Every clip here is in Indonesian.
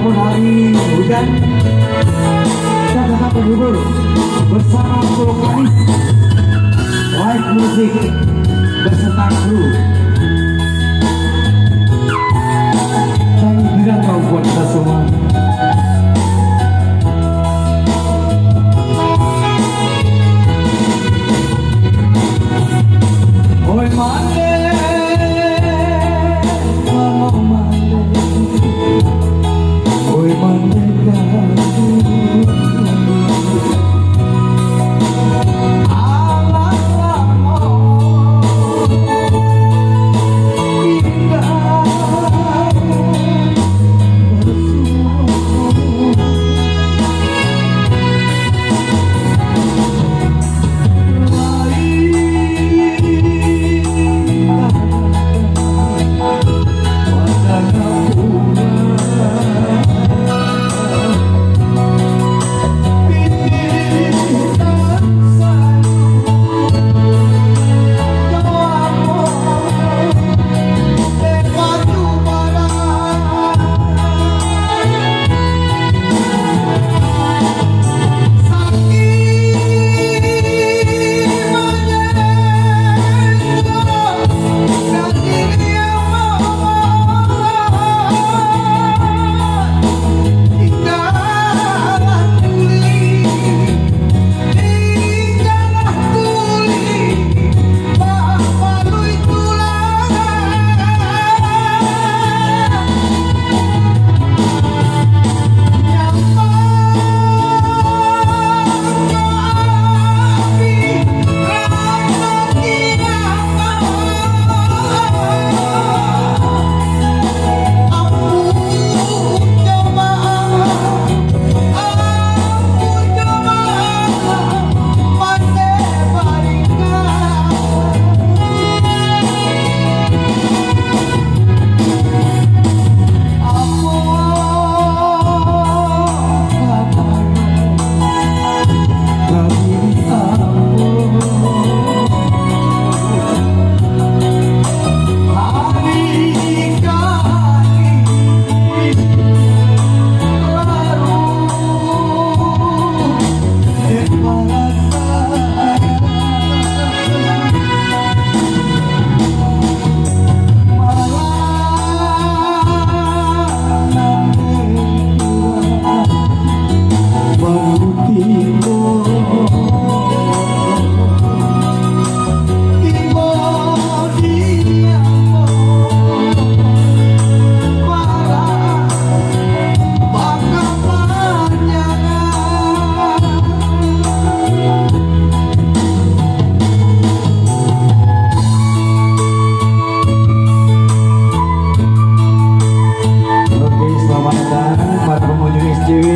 walaupun hari hujan kita tetap menghibur bersama vokalis live musik beserta kru. Kami tidak mau buat kita semua. Oi mande, mama mande, oi mande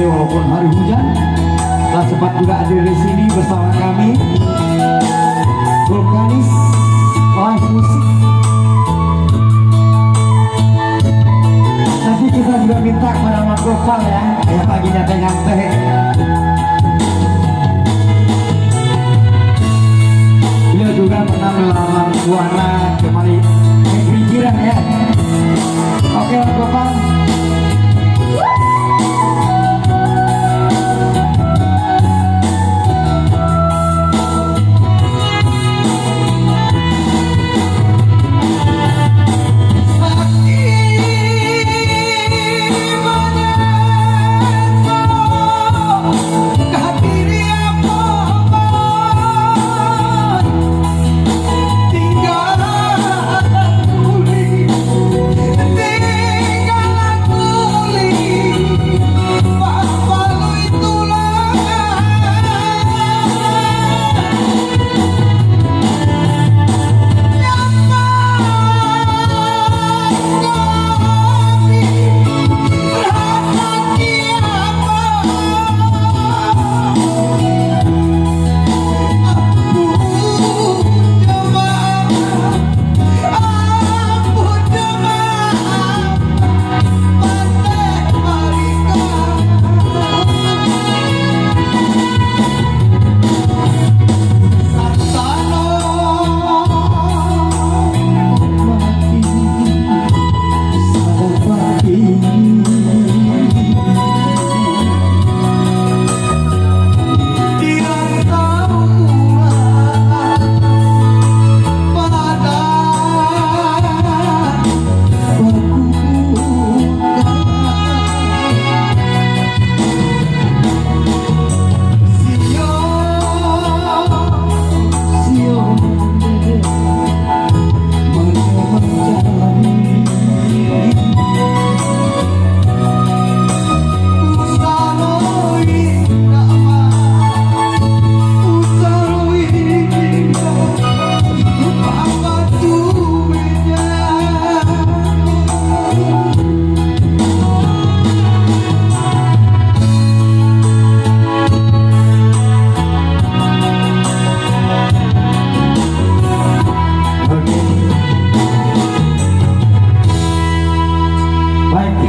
walaupun hari hujan, tak sempat juga hadir di sini bersama kami vokalis live musik. Nanti kita juga minta kepada Mas Gopal ya, yang lagi nyantai-nyantai. Beliau juga pernah melamar Buana kembali negeri jiran ya. Oke Mas Gopal. Tinggal Baik.